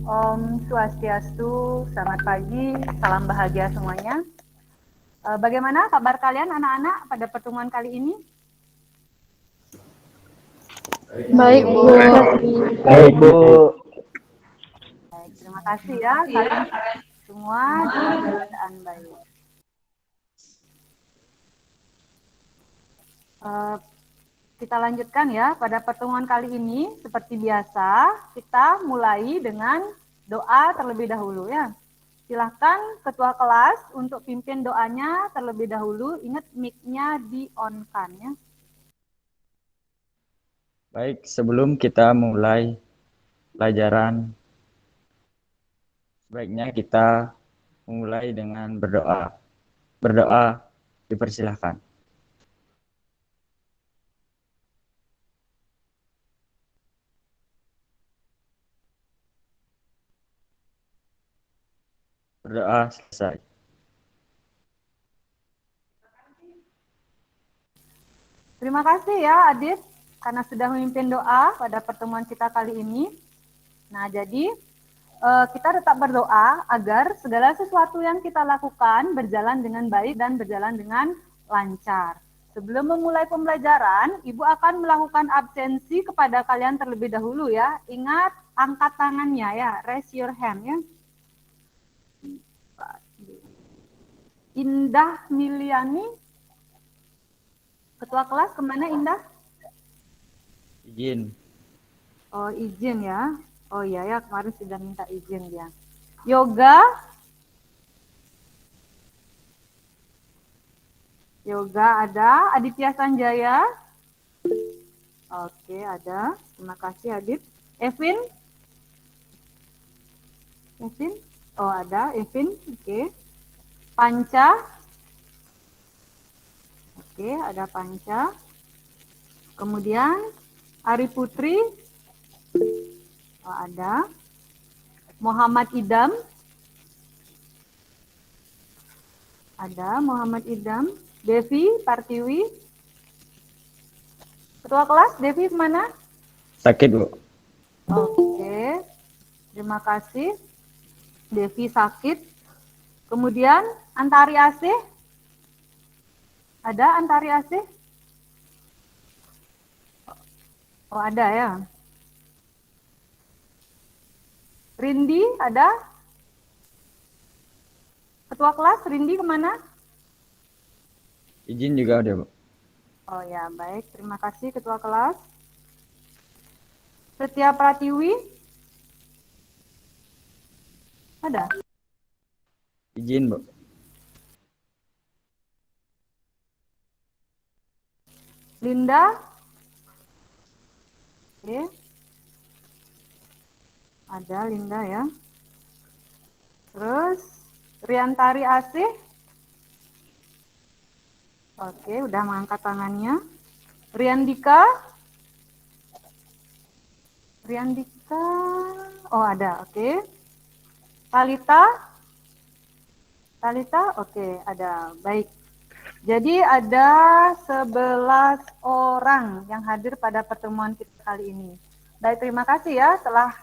Om Swastiastu, selamat pagi, salam bahagia semuanya. Bagaimana kabar kalian anak-anak pada pertemuan kali ini? Baik, Bu. Baik, Bu. Baik, terima kasih ya kalian semua dalam keadaan baik. Kita lanjutkan ya, pada pertemuan kali ini seperti biasa kita mulai dengan doa terlebih dahulu ya. Silahkan ketua kelas untuk pimpin doanya terlebih dahulu. Ingat mic-nya di-on-kan ya. Baik, sebelum kita mulai pelajaran, sebaiknya kita mulai dengan berdoa. Berdoa dipersilahkan. Berdoa selesai. Terima kasih ya Adit karena sudah memimpin doa pada pertemuan kita kali ini. Nah, jadi kita tetap berdoa agar segala sesuatu yang kita lakukan berjalan dengan baik dan berjalan dengan lancar. Sebelum memulai pembelajaran, Ibu akan melakukan absensi kepada kalian terlebih dahulu ya. Ingat, angkat tangannya ya, raise your hand ya. Indah Miliani, ketua kelas kemana Indah? Izin. Oh, izin ya. Oh iya ya, kemarin sudah minta izin dia. Yoga. Yoga ada. Aditya Sanjaya. Oke, ada. Terima kasih Adit. Evin. Evin. Oh, ada. Evin. Oke. Panca. Oke, ada Panca. Kemudian Ari Putri. Oh, ada. Muhammad Idam. Ada Muhammad Idam. Devi Partiwi. Ketua kelas, Devi kemana? Sakit, Bu. Oke. Terima kasih. Devi sakit. Kemudian Antari Asih. Ada Antari Asih? Oh, ada ya. Rindi ada? Ketua kelas, Rindi kemana? Izin juga udah, Bu. Oh ya, baik. Terima kasih Ketua kelas. Setia Pratiwi? Ada? Izin, Bu. Linda? Oke. Ada Linda ya. Terus Riantari Asih? Oke, udah mengangkat tangannya. Riandika? Riandika? Oh, ada. Oke. Talita? Talita? Oke, ada. Baik. Jadi ada 11 orang yang hadir pada pertemuan kita kali ini. Baik, terima kasih ya telah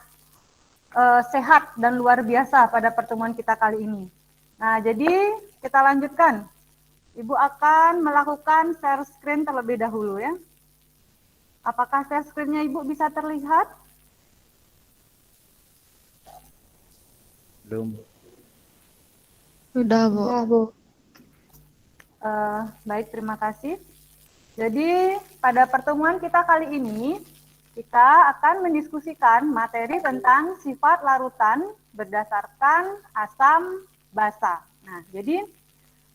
sehat dan luar biasa pada pertemuan kita kali ini. Nah, jadi kita lanjutkan. Ibu akan melakukan share screen terlebih dahulu ya. Apakah share screen-nya Ibu bisa terlihat? Belum. Sudah, Bu. Baik, terima kasih. Jadi pada pertemuan kita kali ini, kita akan mendiskusikan materi tentang sifat larutan berdasarkan asam basa. Nah, jadi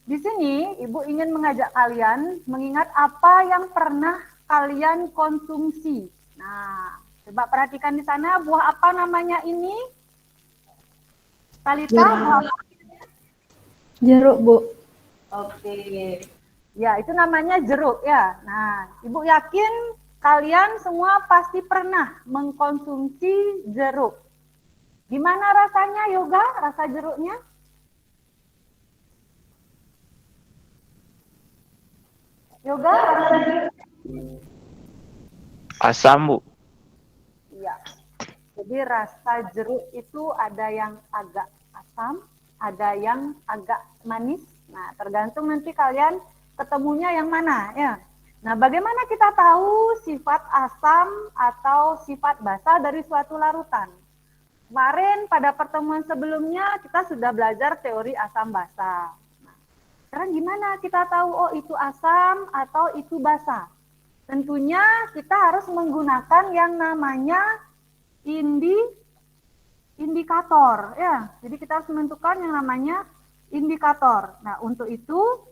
di sini Ibu ingin mengajak kalian mengingat apa yang pernah kalian konsumsi. Nah, coba perhatikan di sana buah apa namanya ini? Talita, buah apa? Jeruk, Bu. Oke. Ya, itu namanya jeruk ya. Nah, Ibu yakin kalian semua pasti pernah mengkonsumsi jeruk. Gimana rasanya Yoga? Rasa jeruknya? Yoga, rasa jeruk? Asam, Bu. Iya. Jadi rasa jeruk itu ada yang agak asam, ada yang agak manis. Nah, tergantung nanti kalian ketemunya yang mana ya. Nah, bagaimana kita tahu sifat asam atau sifat basa dari suatu larutan? Kemarin pada pertemuan sebelumnya kita sudah belajar teori asam basa. Nah, sekarang gimana kita tahu oh itu asam atau itu basa? Tentunya kita harus menggunakan yang namanya indikator ya. Jadi kita harus menentukan yang namanya indikator. Nah, untuk itu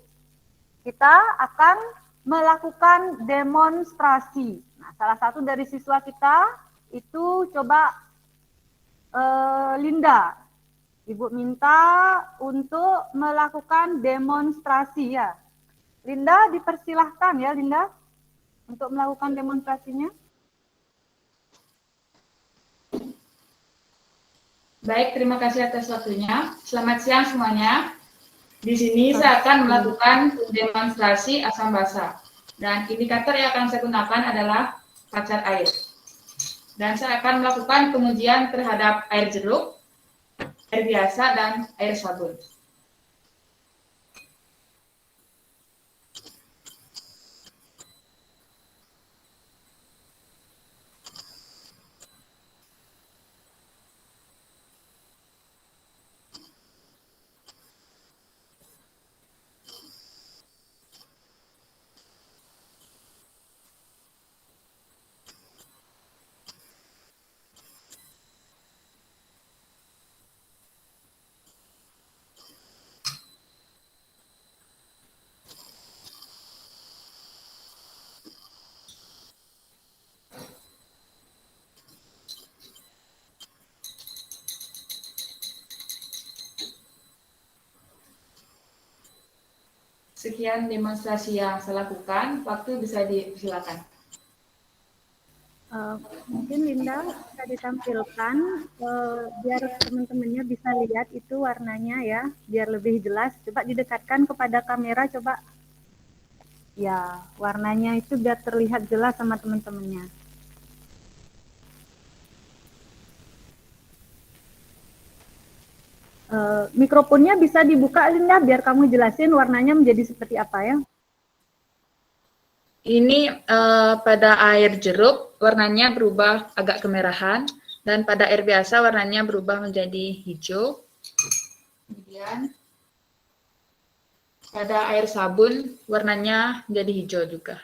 kita akan melakukan demonstrasi. Nah, salah satu dari siswa kita itu coba Linda. Ibu minta untuk melakukan demonstrasi ya. Linda dipersilahkan ya Linda untuk melakukan demonstrasinya. Baik, terima kasih atas waktunya. Selamat siang semuanya. Di sini saya akan melakukan demonstrasi asam basa. Dan indikator yang akan saya gunakan adalah kacar air. Dan saya akan melakukan pengujian terhadap air jeruk, air biasa, dan air sabun. Sekian demonstrasi yang saya lakukan. Waktu bisa dipersilakan. Mungkin Linda bisa ditampilkan biar teman-temannya bisa lihat itu warnanya ya, biar lebih jelas. Coba didekatkan kepada kamera, coba. Ya, warnanya itu biar terlihat jelas sama teman-temannya. Mikrofonnya bisa dibuka Linda, biar kamu jelasin warnanya menjadi seperti apa ya. Ini pada air jeruk warnanya berubah agak kemerahan, dan pada air biasa warnanya berubah menjadi hijau. Kemudian pada air sabun warnanya menjadi hijau juga.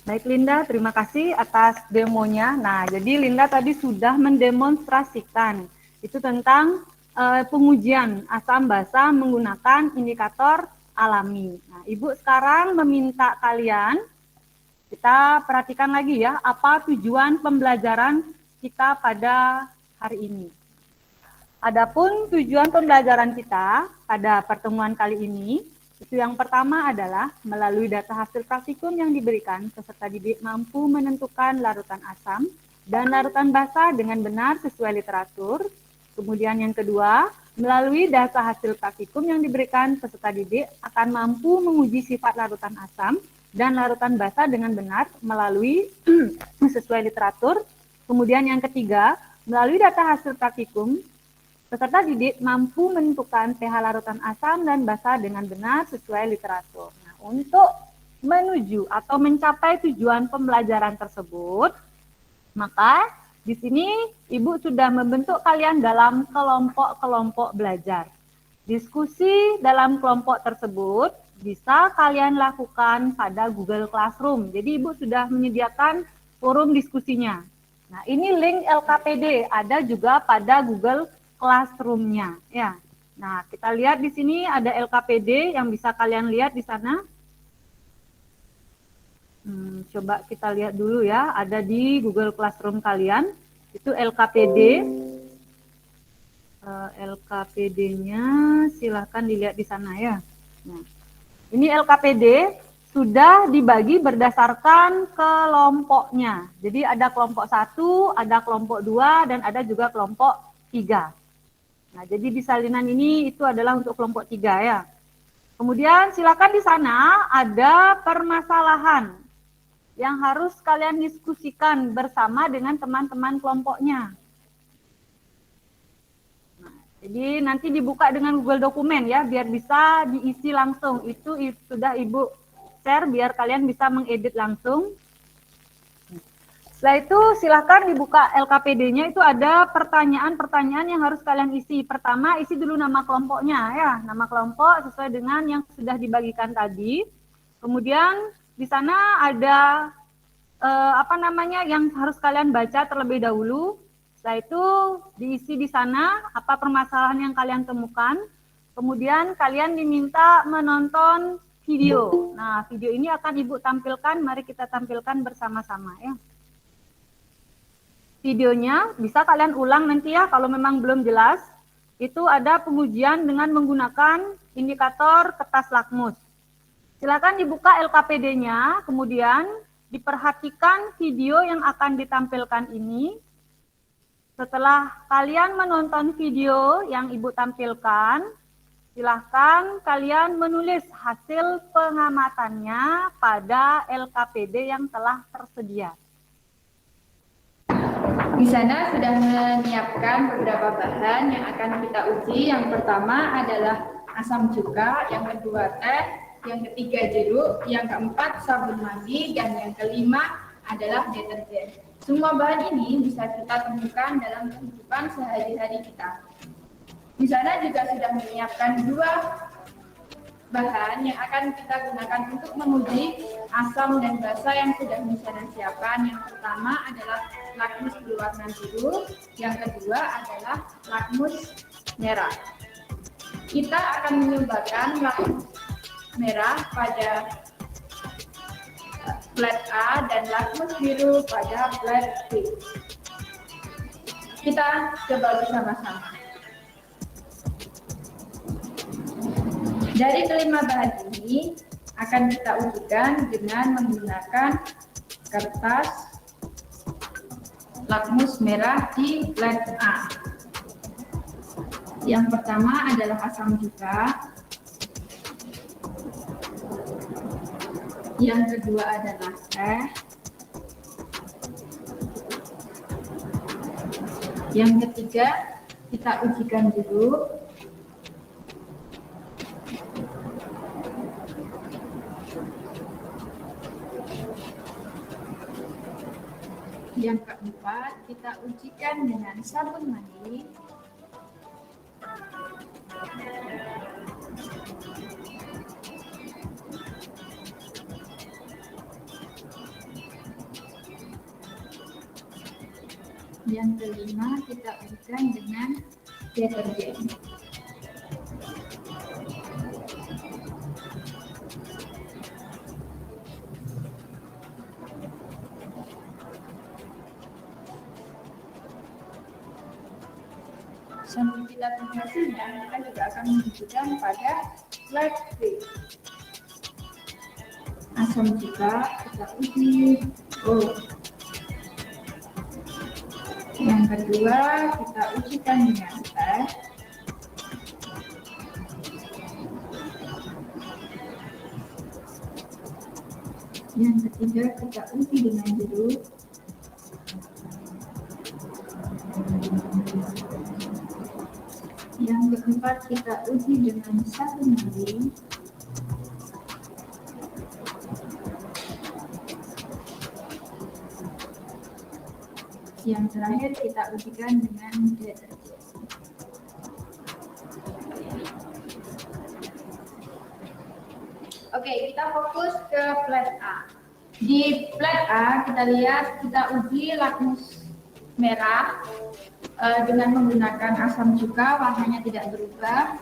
Baik Linda, terima kasih atas demonya. Nah, jadi Linda tadi sudah mendemonstrasikan itu tentang pengujian asam basa menggunakan indikator alami. Nah, Ibu sekarang meminta kalian, kita perhatikan lagi ya, apa tujuan pembelajaran kita pada hari ini. Adapun tujuan pembelajaran kita pada pertemuan kali ini, itu yang pertama adalah melalui data hasil praktikum yang diberikan, peserta didik mampu menentukan larutan asam dan larutan basa dengan benar sesuai literatur. Kemudian yang kedua, melalui data hasil praktikum yang diberikan, peserta didik akan mampu menguji sifat larutan asam dan larutan basa dengan benar melalui sesuai literatur. Kemudian yang ketiga, melalui data hasil praktikum, peserta didik mampu menentukan pH larutan asam dan basa dengan benar sesuai literatur. Nah, untuk menuju atau mencapai tujuan pembelajaran tersebut, maka di sini Ibu sudah membentuk kalian dalam kelompok-kelompok belajar. Diskusi dalam kelompok tersebut bisa kalian lakukan pada Google Classroom. Jadi Ibu sudah menyediakan forum diskusinya. Nah, ini link LKPD ada juga pada Google Classroom-nya ya. Nah, kita lihat di sini ada LKPD yang bisa kalian lihat di sana. Coba kita lihat dulu ya, ada di Google Classroom kalian. Itu LKPD. LKPD-nya silahkan dilihat di sana ya. Nah, ini LKPD sudah dibagi berdasarkan kelompoknya. Jadi ada kelompok 1, ada kelompok 2, dan ada juga kelompok 3. Nah, jadi di salinan ini itu adalah untuk kelompok 3 ya. Kemudian silakan di sana ada permasalahan yang harus kalian diskusikan bersama dengan teman-teman kelompoknya. Nah, jadi nanti dibuka dengan Google Dokumen ya, biar bisa diisi langsung. Itu sudah Ibu share biar kalian bisa mengedit langsung. Setelah itu silakan dibuka LKPD-nya, itu ada pertanyaan-pertanyaan yang harus kalian isi. Pertama, isi dulu nama kelompoknya ya, nama kelompok sesuai dengan yang sudah dibagikan tadi. Kemudian di sana ada yang harus kalian baca terlebih dahulu. Setelah itu diisi di sana apa permasalahan yang kalian temukan. Kemudian kalian diminta menonton video. Nah, video ini akan Ibu tampilkan, mari kita tampilkan bersama-sama ya. Videonya bisa kalian ulang nanti ya kalau memang belum jelas. Itu ada pengujian dengan menggunakan indikator kertas lakmus. Silakan dibuka LKPD-nya, kemudian diperhatikan video yang akan ditampilkan ini. Setelah kalian menonton video yang Ibu tampilkan, silahkan kalian menulis hasil pengamatannya pada LKPD yang telah tersedia. Di sana sudah menyiapkan beberapa bahan yang akan kita uji. Yang pertama adalah asam cuka, yang kedua teh, yang ketiga jeruk, yang keempat sabun mandi, dan yang kelima adalah deterjen. Semua bahan ini bisa kita temukan dalam kehidupan sehari-hari kita. Di sana juga sudah menyiapkan dua bahan yang akan kita gunakan untuk menguji asam dan basa yang sudah Misalnya siapkan. Yang pertama adalah lakmus berwarna biru, yang kedua adalah lakmus merah. Kita akan mencobakan lakmus merah pada flat A dan lakmus biru pada flat B. Kita coba bersama-sama. Dari kelima bahan ini akan kita ujikan dengan menggunakan kertas lakmus merah di flat A. Yang pertama adalah asam cuka. Yang kedua adalah teh. Yang ketiga kita ujikan dulu. Yang keempat, kita ujikan dengan sabun mandi. Yang kelima, kita ujikan dengan deterjen. Sambil kita tunggu hasilnya, kita juga akan menunjukkan pada slide B. Asam cuka kita uji. Yang kedua kita ujikan dengan teh. Yang ketiga kita uji dengan jeruk. Yang keempat kita uji dengan sabun mandi. Yang terakhir kita ujikan dengan deterjen. Oke, kita fokus ke flat A. Di flat A kita lihat kita uji lakmus merah dengan menggunakan asam cuka, warnanya tidak berubah.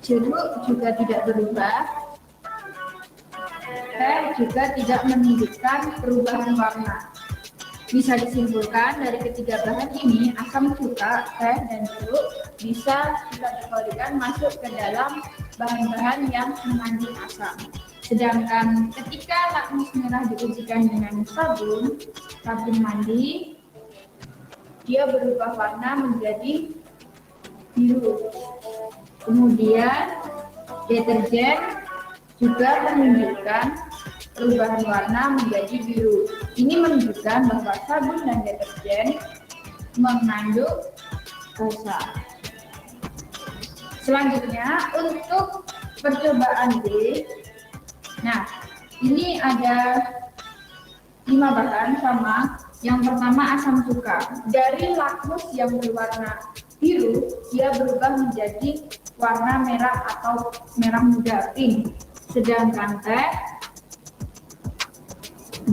Jeruk juga tidak berubah. Teh juga tidak menunjukkan perubahan warna. Bisa disimpulkan dari ketiga bahan ini, asam cuka, teh, dan jeruk bisa kita kategorikan masuk ke dalam bahan-bahan yang mengandung asam. Sedangkan ketika lakmus merah diujikan dengan sabun mandi, dia berubah warna menjadi biru. Kemudian Deterjen juga menunjukkan perubahan warna menjadi biru. Ini menunjukkan bahwa sabun dan deterjen mengandung dosa. Selanjutnya untuk percobaan B. Nah, ini ada 5 bahan sama. Yang pertama asam cuka. Dari lakmus yang berwarna biru, dia berubah menjadi warna merah atau merah muda, pink. Sedangkan teh,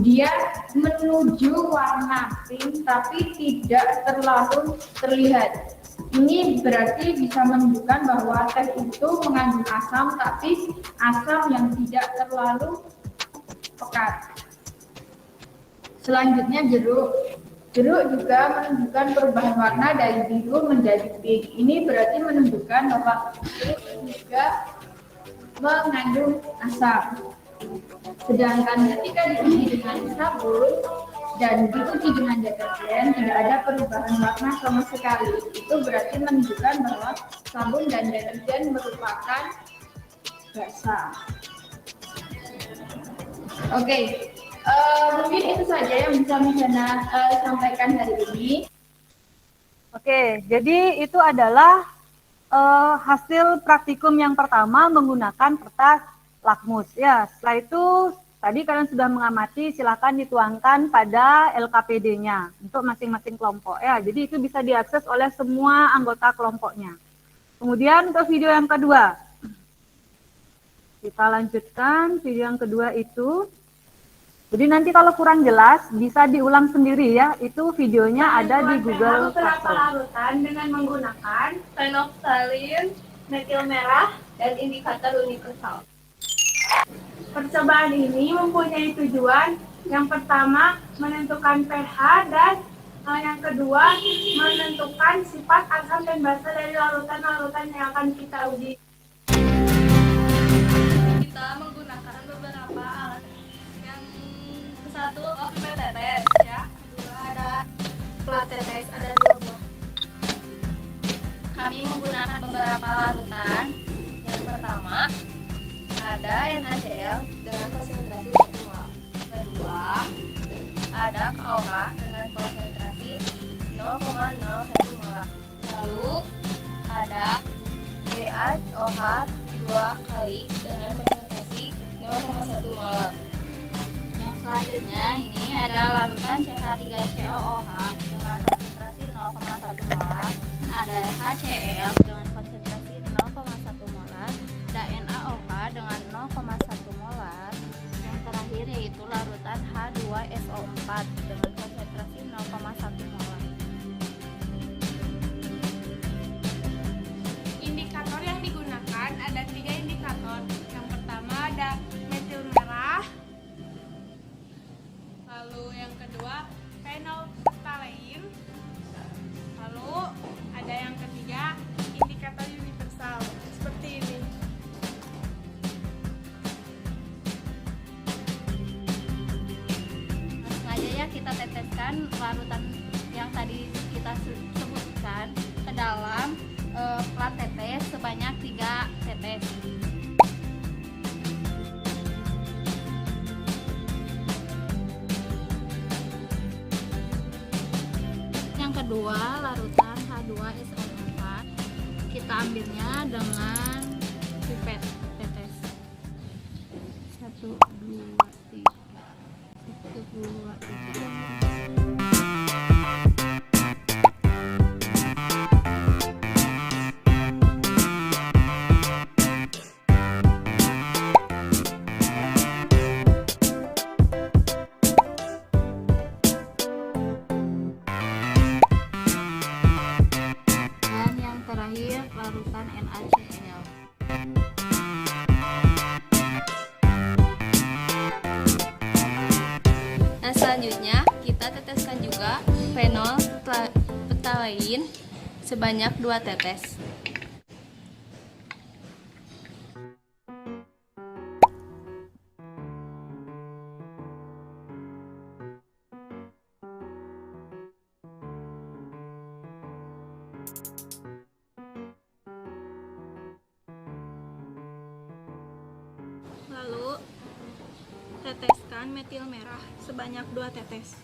dia menuju warna pink tapi tidak terlalu terlihat. Ini berarti bisa menunjukkan bahwa teh itu mengandung asam, tapi asam yang tidak terlalu pekat. Selanjutnya jeruk. Jeruk juga menunjukkan perubahan warna dari biru menjadi pink. Ini berarti menunjukkan bahwa jeruk juga mengandung asam. Sedangkan ketika diuji dengan sabun dan diuji dengan deterjen, tidak ada perubahan warna sama sekali. Itu berarti menunjukkan bahwa sabun dan deterjen merupakan basa. Oke. Mungkin itu saja yang bisa Misana sampaikan hari ini. Oke, jadi itu adalah hasil praktikum yang pertama menggunakan kertas lakmus. Ya, setelah itu tadi kalian sudah mengamati, silakan dituangkan pada LKPD-nya untuk masing-masing kelompok. Ya, jadi itu bisa diakses oleh semua anggota kelompoknya. Kemudian untuk video yang kedua, kita lanjutkan video yang kedua itu. Jadi nanti kalau kurang jelas bisa diulang sendiri ya. Itu videonya ada di Google beberapa Classroom. larutan dengan menggunakan fenolftalin, metil merah, dan indikator universal. Percobaan ini mempunyai tujuan yang pertama menentukan pH dan yang kedua menentukan sifat asam dan basa dari larutan-larutan yang akan kita uji. Kita menggunakan beberapa alat. Satu tetes ya, kedua ada plat tetes, ada 2 buah. Kami menggunakan beberapa larutan. Yang pertama ada NaCl dengan konsentrasi 1 mol. Kedua ada KOH dengan konsentrasi 0,01 mol. Lalu ada BaOH 2 kali dengan konsentrasi 0,1 mol. Selanjutnya ini ada larutan CH3COOH dengan konsentrasi 0,1 molar, ada HCl dengan konsentrasi 0,1 molar, dan NaOH dengan 0,1 molar. Yang terakhir yaitu larutan H2SO4 dengan konsentrasi 0,1 molar. Indikator yang digunakan ada 3 indikator. Yang pertama ada metil merah. Lalu yang kedua fenolftalein. Lalu ada yang ketiga indikator universal seperti ini. Langsung aja ya kita teteskan larutan yang tadi kita sebutkan ke dalam plat tetes sebanyak 3 tetes. Kedua larutan H2SO4 kita ambilnya dengan pipet tetes 1, 2, 3 1, 2, 3. Larutan NaCl. Nah, selanjutnya kita teteskan juga fenolftalein sebanyak 2 tetes. Lalu teteskan metil merah sebanyak 2 tetes.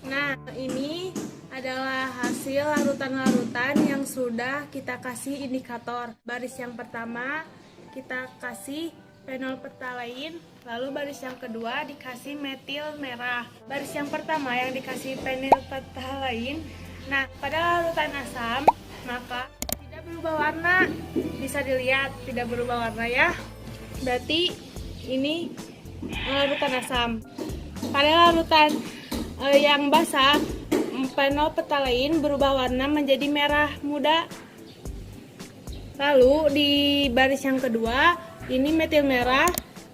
Nah, ini adalah hasil larutan-larutan yang sudah kita kasih indikator. Baris yang pertama kita kasih fenol phtalain, lalu baris yang kedua dikasih metil merah. Baris yang pertama yang dikasih fenol phtalain, nah pada larutan asam maka tidak berubah warna. Bisa dilihat tidak berubah warna ya. Berarti ini larutan asam. Pada larutan yang basah, fenol phtalain berubah warna menjadi merah muda. Lalu di baris yang kedua, ini metil merah.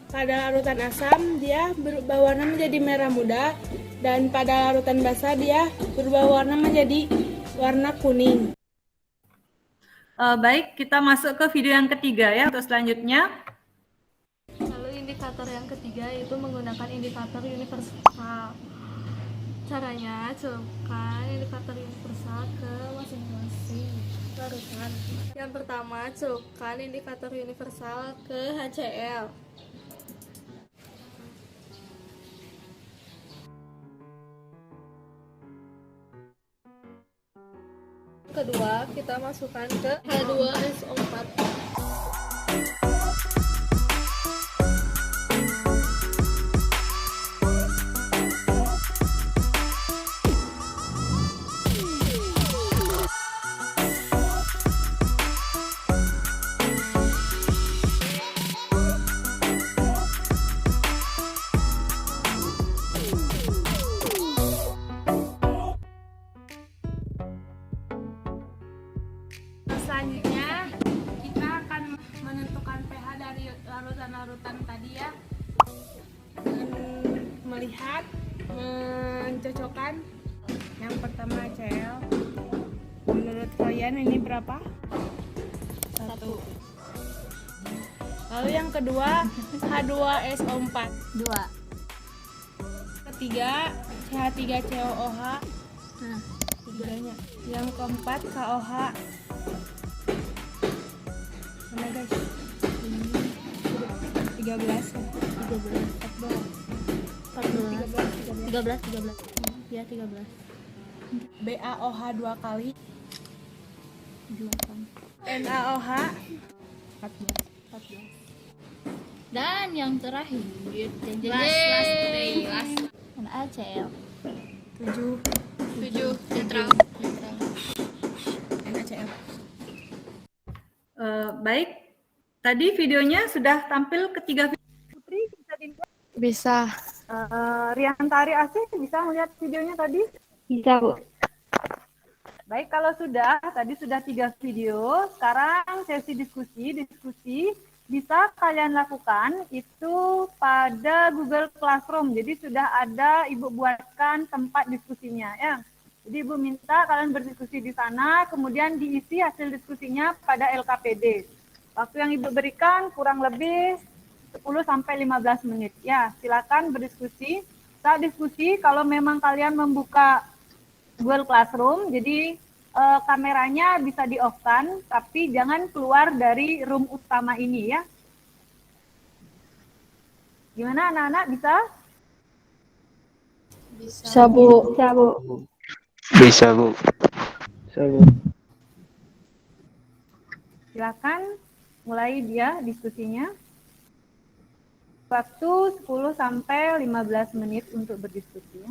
Pada larutan asam dia berubah warna menjadi merah muda, dan pada larutan basah dia berubah warna menjadi warna kuning. Baik, kita masuk ke video yang ketiga ya untuk selanjutnya. Lalu indikator yang ketiga yaitu menggunakan indikator universal. Caranya, celupkan indikator universal ke masing-masing larutan. Yang pertama, celupkan indikator universal ke HCl. Kedua, kita masukkan ke H2SO4. Selanjutnya kita akan menentukan pH dari larutan-larutan tadi ya, dengan melihat, mencocokkan. Yang pertama HCl, menurut kalian ini berapa? 1. Lalu yang kedua H2SO4 2. ketiga CH3COOH, Nah, tiganya. Yang keempat KOH. Mana guys? Ini 13 ya? 13. 14 13. Ya, 13. BaOH 2 kali, 8. NaOH 14. Dan yang terakhir, NaCl. 7 netral. NaCl. Baik, tadi videonya sudah tampil ketiga video. Putri bisa dilihat? Bisa. Riantari Asih bisa melihat videonya tadi? Bisa, Bu. Baik, kalau sudah, tadi sudah 3 video, sekarang sesi diskusi bisa kalian lakukan itu pada Google Classroom. Jadi sudah ada Ibu buatkan tempat diskusinya ya. Jadi Ibu minta kalian berdiskusi di sana, kemudian diisi hasil diskusinya pada LKPD. Waktu yang Ibu berikan kurang lebih 10-15 menit. Ya, silakan berdiskusi. Saat diskusi, kalau memang kalian membuka Google Classroom, jadi kameranya bisa di-off-kan, tapi jangan keluar dari room utama ini ya. Gimana anak-anak, bisa? Bisa, Bu. Bisa, Bu. Bisa, Bu. Bisa, Bu. Silakan mulai dia diskusinya. Waktu 10-15 menit untuk berdiskusi ya.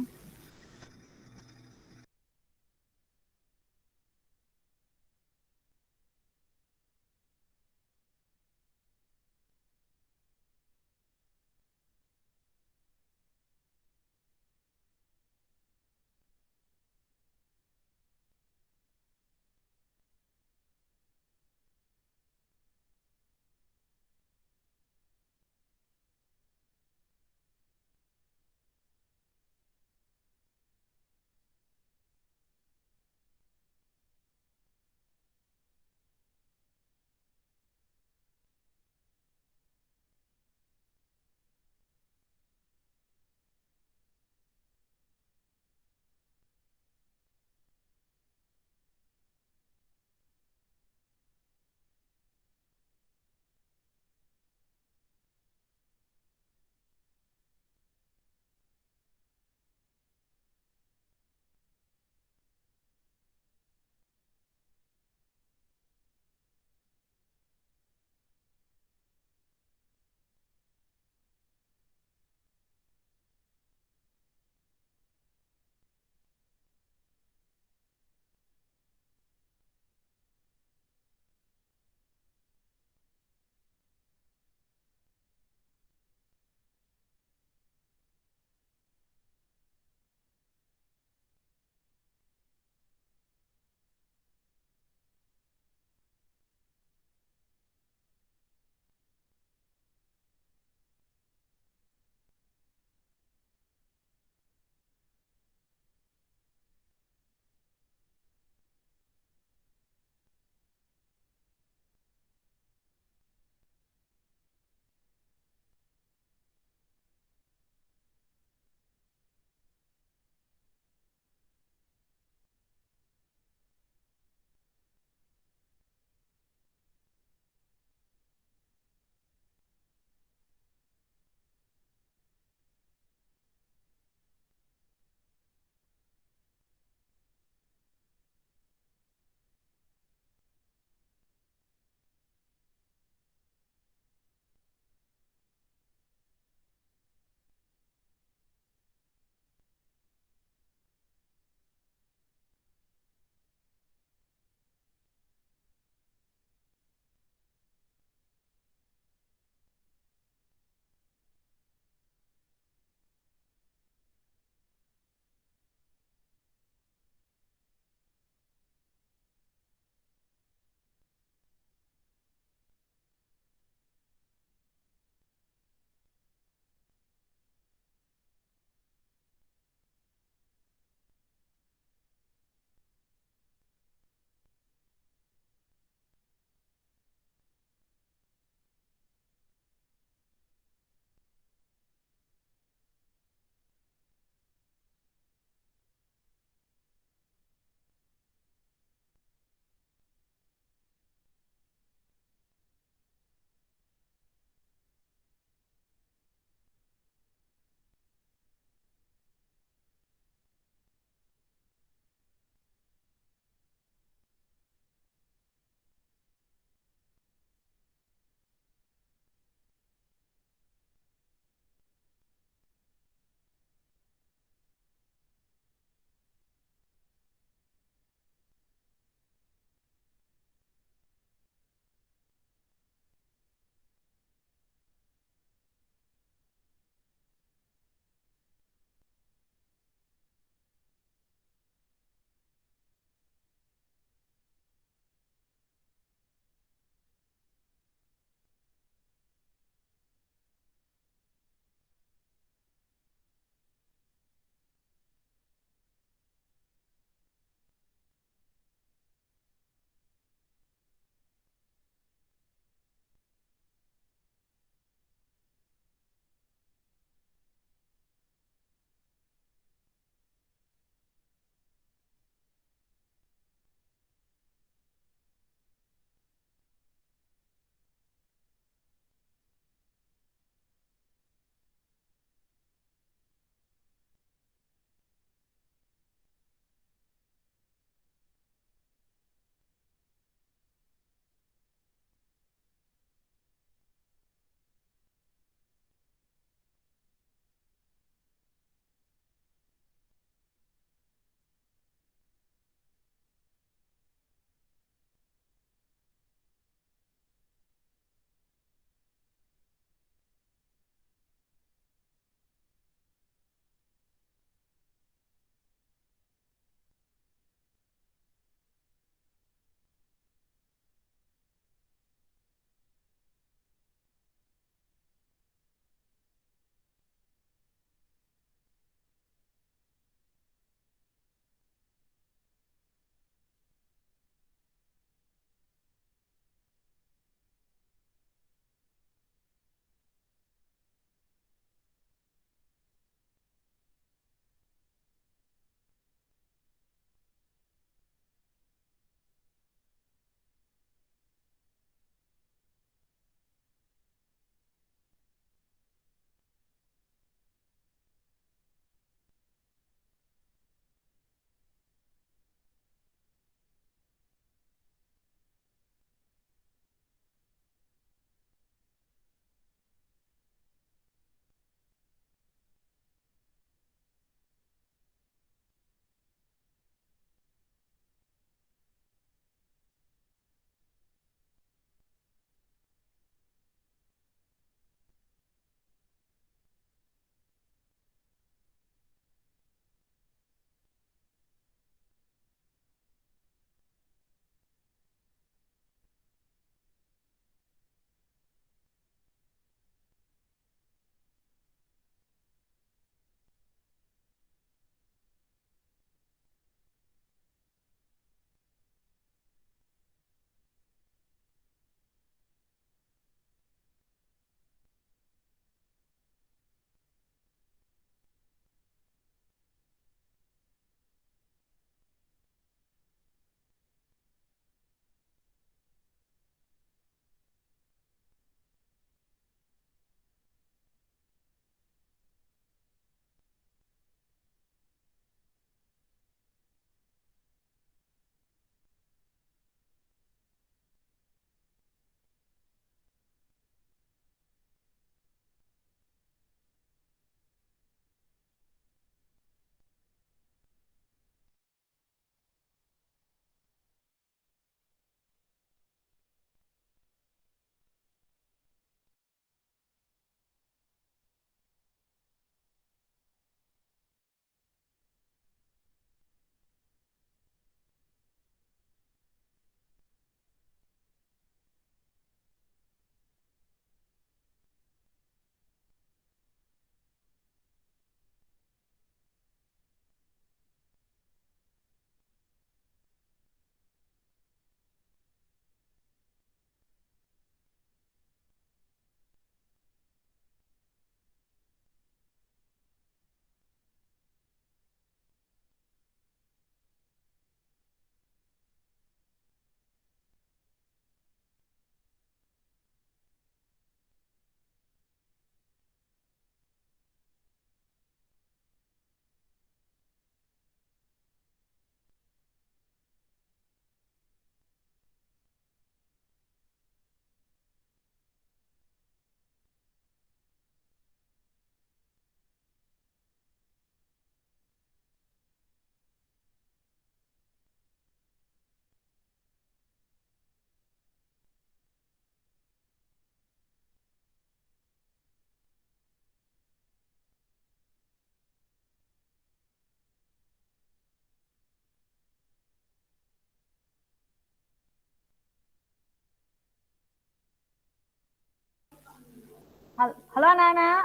Halo anak-anak.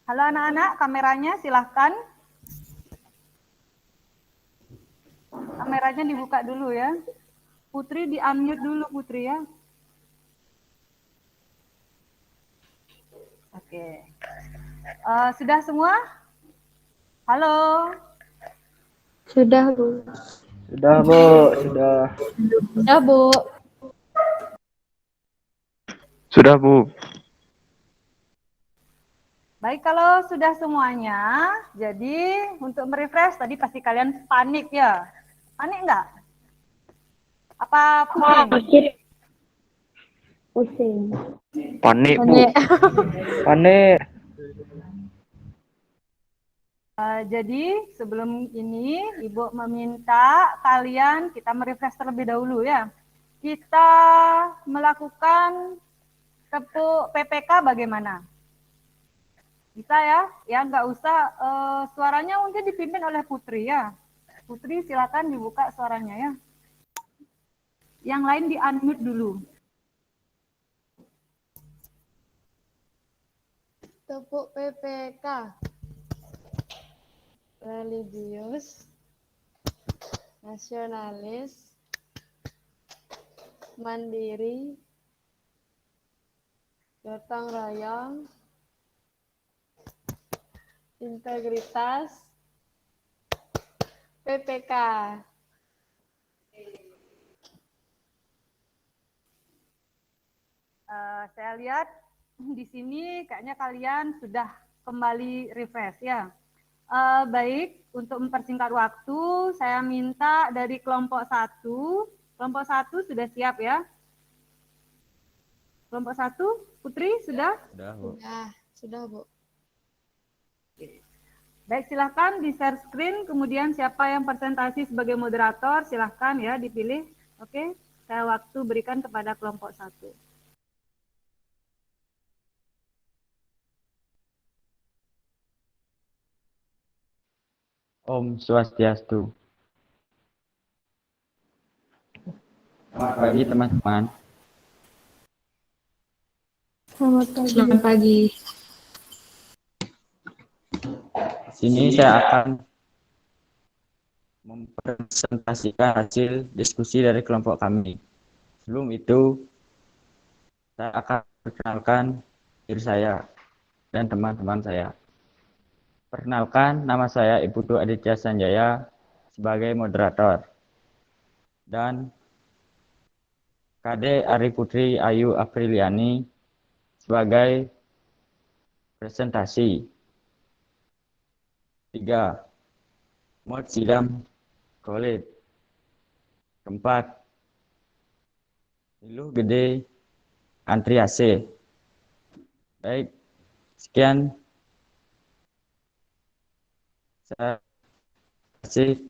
Halo anak-anak, kameranya silahkan. Kameranya dibuka dulu ya. Putri di-unmute dulu Putri ya. Oke. Sudah semua? Halo. Sudah, Bu. Sudah, Bu. Sudah. Sudah, Bu. Sudah, Bu. Baik, kalau sudah semuanya, jadi untuk merefresh tadi pasti kalian panik ya. Panik enggak? Apa pusing? Pusing. Panik, Bu. Panik. Jadi sebelum ini Ibu meminta kalian kita merefresh terlebih dahulu ya. Kita melakukan tepuk PPK bagaimana? Bisa ya? Ya nggak usah, suaranya mungkin dipimpin oleh Putri ya. Putri silakan dibuka suaranya ya. Yang lain di-unmute dulu. Tepuk PPK. Religius, nasionalis, mandiri, gotong royong, integritas, PPK. Saya lihat di sini kayaknya kalian sudah kembali refresh ya. Baik, untuk mempersingkat waktu, saya minta dari kelompok 1. Kelompok 1 sudah siap ya? Kelompok 1, Putri sudah? Sudah, Bu. Sudah, Bu. Baik, silahkan di share screen, kemudian siapa yang presentasi sebagai moderator, silahkan ya dipilih. Oke, saya waktu berikan kepada kelompok 1. Om Swastiastu. Selamat pagi teman-teman. Selamat pagi. Di sini saya akan mempresentasikan hasil diskusi dari kelompok kami. Sebelum itu, saya akan perkenalkan diri saya dan teman-teman saya. Perkenalkan, nama saya Iputu Aditya Sanjaya sebagai moderator. Dan Kade Ari Putri Ayu Apriliani sebagai presentasi. 3. Mod Sidam Khalid. 4. Ilu Gede Antri AC. Baik, sekian. Saya kasih.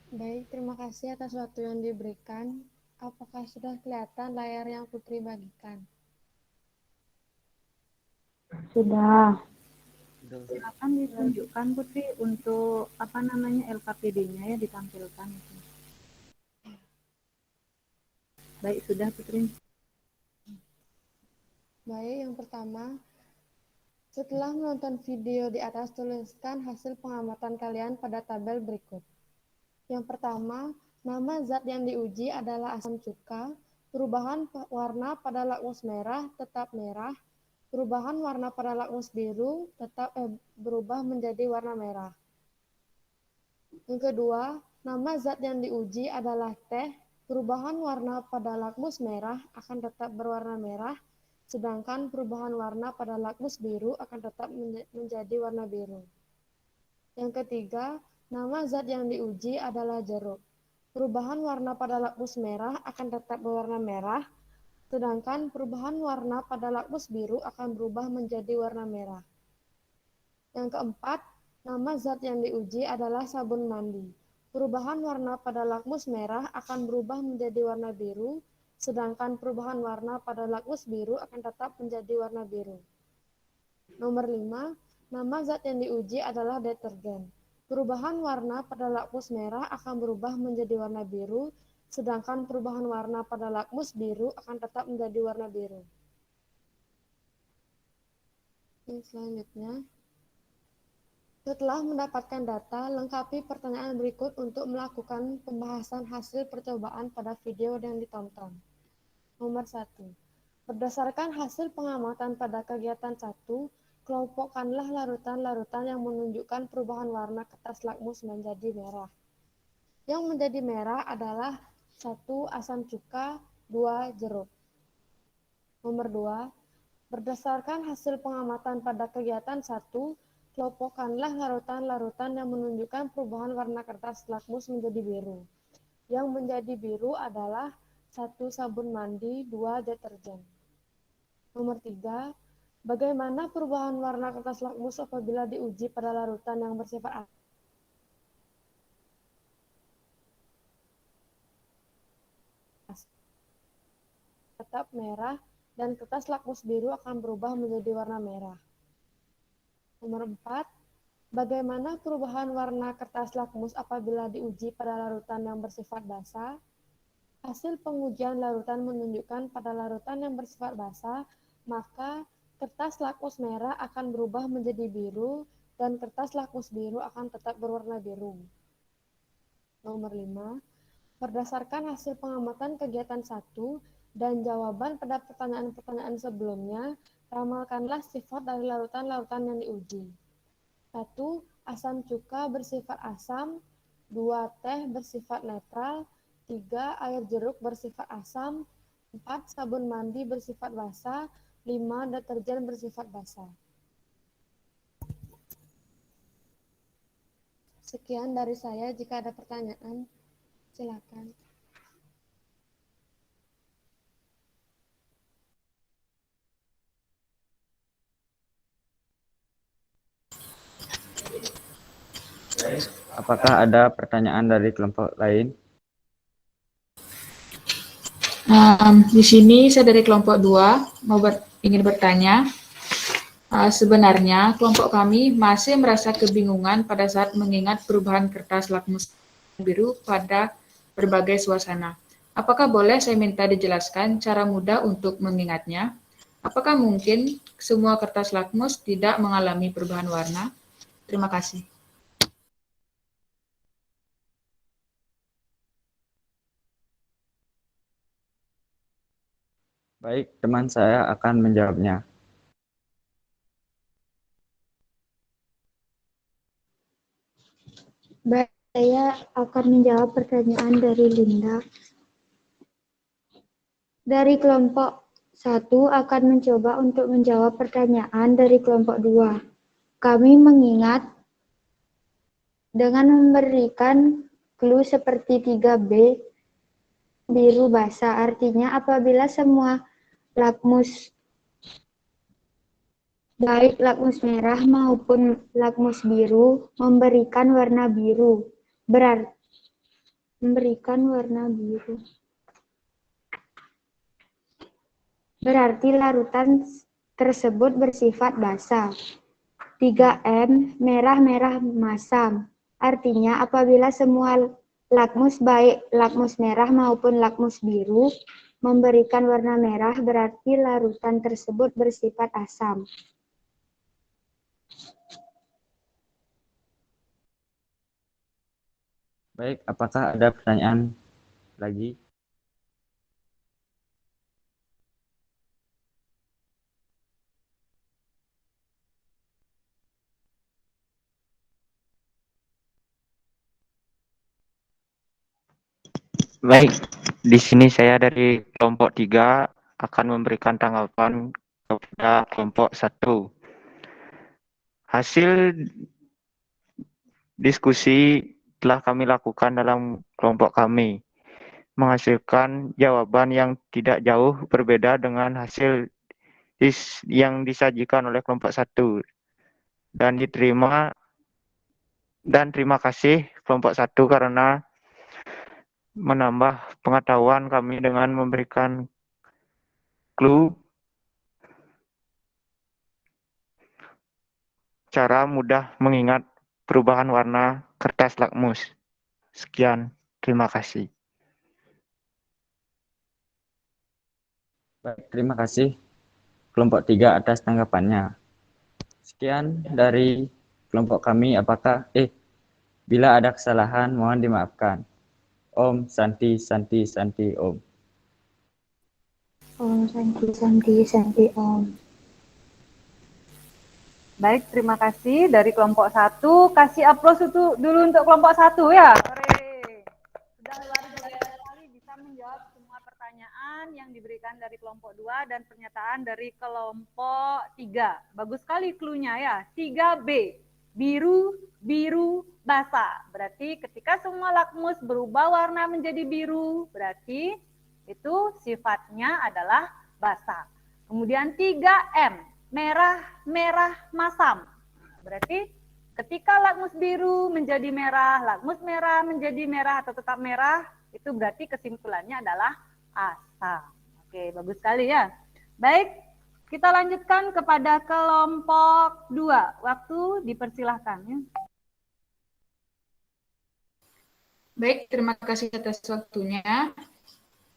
Baik, terima kasih atas waktu yang diberikan. Apakah sudah kelihatan layar yang Putri bagikan? Sudah. Silakan ditunjukkan Putri untuk LKPD-nya ya ditampilkan. Baik, sudah Putri. Baik, yang pertama, setelah menonton video di atas, tuliskan hasil pengamatan kalian pada tabel berikut. Yang pertama, nama zat yang diuji adalah asam cuka. Perubahan warna pada lakmus merah tetap merah. Perubahan warna pada lakmus biru tetap berubah menjadi warna merah. Yang kedua, nama zat yang diuji adalah teh. Perubahan warna pada lakmus merah akan tetap berwarna merah, sedangkan perubahan warna pada lakmus biru akan tetap menjadi warna biru. Yang ketiga, nama zat yang diuji adalah jeruk. Perubahan warna pada lakmus merah akan tetap berwarna merah, sedangkan perubahan warna pada lakmus biru akan berubah menjadi warna merah. Yang keempat, nama zat yang diuji adalah sabun mandi. Perubahan warna pada lakmus merah akan berubah menjadi warna biru, sedangkan perubahan warna pada lakmus biru akan tetap menjadi warna biru. Nomor 5, nama zat yang diuji adalah detergen. Perubahan warna pada lakmus merah akan berubah menjadi warna biru, sedangkan perubahan warna pada lakmus biru akan tetap menjadi warna biru. Selanjutnya, setelah mendapatkan data, lengkapi pertanyaan berikut untuk melakukan pembahasan hasil percobaan pada video yang ditonton. Nomor 1. Berdasarkan hasil pengamatan pada kegiatan 1, kelompokkanlah larutan-larutan yang menunjukkan perubahan warna kertas lakmus menjadi merah. Yang menjadi merah adalah 1. Asam cuka, 2. Jeruk. Nomor 2. Berdasarkan hasil pengamatan pada kegiatan 1, kelompokkanlah larutan-larutan yang menunjukkan perubahan warna kertas lakmus menjadi biru. Yang menjadi biru adalah 1. Sabun mandi, 2. Deterjen. Nomor 3. Bagaimana perubahan warna kertas lakmus apabila diuji pada larutan yang bersifat tetap merah dan kertas lakmus biru akan berubah menjadi warna merah. Nomor 4. Bagaimana perubahan warna kertas lakmus apabila diuji pada larutan yang bersifat basah? Hasil pengujian larutan menunjukkan pada larutan yang bersifat basah, maka kertas lakmus merah akan berubah menjadi biru dan kertas lakmus biru akan tetap berwarna biru. Nomor 5. Berdasarkan hasil pengamatan kegiatan 1 dan jawaban pada pertanyaan-pertanyaan sebelumnya, ramalkanlah sifat dari larutan-larutan yang diuji. 1. Asam cuka bersifat asam, 2. Teh bersifat netral, 3. Air jeruk bersifat asam, 4. Sabun mandi bersifat basah, 5. Deterjen bersifat basah. Sekian dari saya, jika ada pertanyaan, silakan. Apakah ada pertanyaan dari kelompok lain? Di sini saya dari kelompok 2 ingin bertanya. Sebenarnya kelompok kami masih merasa kebingungan pada saat mengingat perubahan kertas lakmus biru pada berbagai suasana. Apakah boleh saya minta dijelaskan cara mudah untuk mengingatnya? Apakah mungkin semua kertas lakmus tidak mengalami perubahan warna? Terima kasih. Baik, teman saya akan menjawabnya. Baik, saya akan menjawab pertanyaan dari Linda. Dari kelompok 1 akan mencoba untuk menjawab pertanyaan dari kelompok 2. Kami mengingat dengan memberikan clue seperti 3B biru basah, artinya apabila semua lakmus baik lakmus merah maupun lakmus biru memberikan warna biru, berarti larutan tersebut bersifat basah. 3M merah-merah masam, artinya apabila semua lakmus baik lakmus merah maupun lakmus biru memberikan warna merah, berarti larutan tersebut bersifat asam. Baik, apakah ada pertanyaan lagi? Baik, di sini saya dari kelompok 3 akan memberikan tanggapan kepada kelompok 1. Hasil diskusi telah kami lakukan dalam kelompok kami, menghasilkan jawaban yang tidak jauh berbeda dengan hasil yang disajikan oleh kelompok 1 dan diterima, dan terima kasih kelompok 1 karena menambah pengetahuan kami dengan memberikan clue cara mudah mengingat perubahan warna kertas lakmus. Sekian, terima kasih. Baik, terima kasih kelompok 3 atas tanggapannya. Sekian dari kelompok kami. Bila ada kesalahan mohon dimaafkan. Om Santi Santi Santi Om. Om Santi Santi Santi Om. Baik, terima kasih dari kelompok 1. Kasih aplaus dulu untuk kelompok 1 ya. Sudah luar biasa sekali bisa menjawab semua pertanyaan yang diberikan dari kelompok 2 dan pernyataan dari kelompok 3. Bagus sekali clue-nya ya. 3B. Biru, biru, basah. Berarti ketika semua lakmus berubah warna menjadi biru, berarti itu sifatnya adalah basah. Kemudian 3M. Merah, merah, masam. Berarti ketika lakmus biru menjadi merah, lakmus merah menjadi merah atau tetap merah, itu berarti kesimpulannya adalah asam. Oke, bagus sekali ya. Baik, kita lanjutkan kepada kelompok 2. Waktu dipersilahkan. Ya. Baik, terima kasih atas waktunya.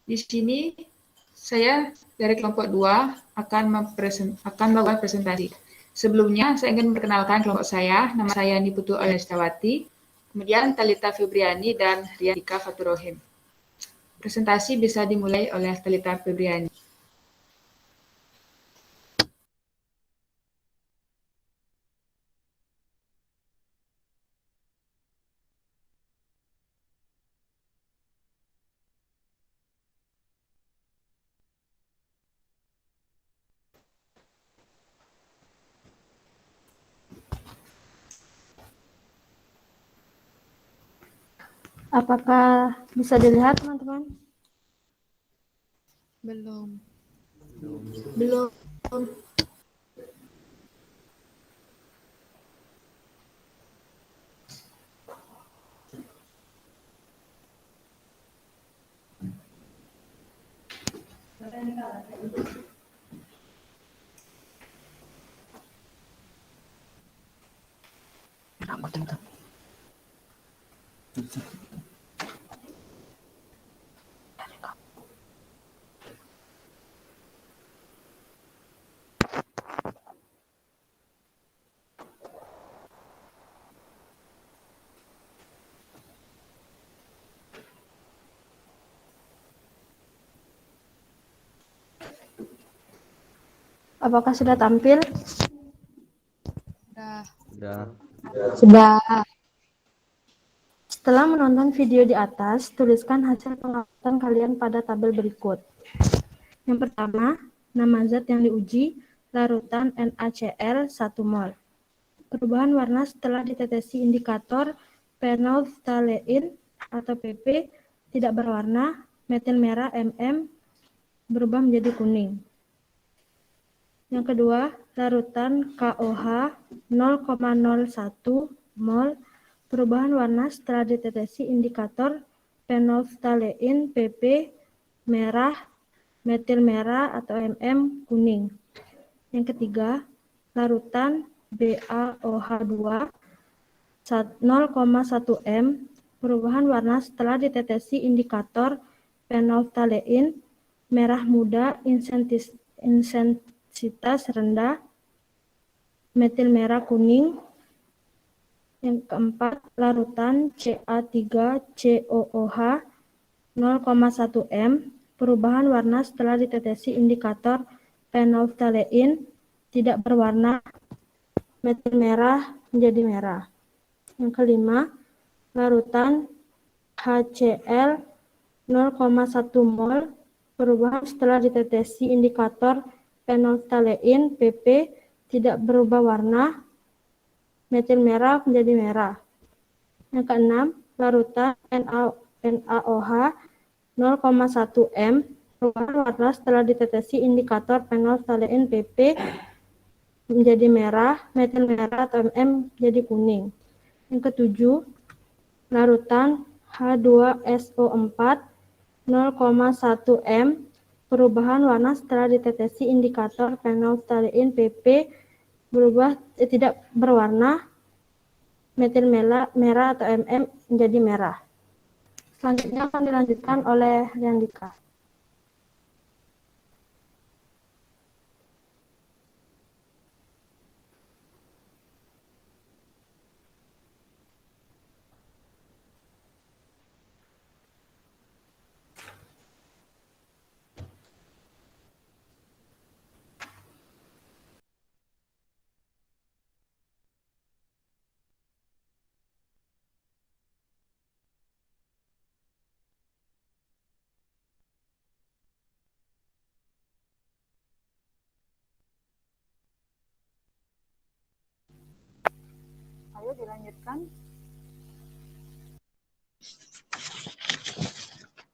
Di sini saya dari kelompok 2 akan melakukan presentasi. Sebelumnya, saya ingin memperkenalkan kelompok saya. Nama saya Niputu Alestawati, kemudian Talita Febriani dan Riadika Faturohim. Presentasi bisa dimulai oleh Talita Febriani. Apakah bisa dilihat, teman-teman? Belum. Belum. Apakah sudah tampil? Sudah. Setelah menonton video di atas, tuliskan hasil pengamatan kalian pada tabel berikut. Yang pertama, nama zat yang diuji, larutan NaCl 1 mol. Perubahan warna setelah ditetesi indikator phenolphthalein atau PP tidak berwarna, metil merah MM berubah menjadi kuning. Yang kedua, larutan KOH 0,01 mol. Perubahan warna setelah ditetesi indikator phenolphthalein PP merah, metil merah atau MM kuning. Yang ketiga, larutan BaOH2 0,1 m. Perubahan warna setelah ditetesi indikator phenolphthalein merah muda, intensitas rendah, metil merah kuning. Yang keempat, larutan Ca3COOH 0,1 m. Perubahan warna setelah ditetesi indikator phenolphthalein tidak berwarna, metil merah menjadi merah. Yang kelima, larutan HCl 0,1 mol. Perubahan setelah ditetesi indikator phenolphthalein PP tidak berubah warna, metil merah menjadi merah. Yang keenam, larutan NaOH 0,1 m. Perubahan warna setelah ditetesi indikator phenolphthalein PP menjadi merah, metil merah atau MM menjadi kuning. Yang ketujuh, larutan H2SO4 0,1 m. Perubahan warna setelah ditetesi indikator phenolphthalein PP tidak berwarna, metil merah atau MM menjadi merah. Selanjutnya akan dilanjutkan oleh Riandika. Ayo dilanjutkan.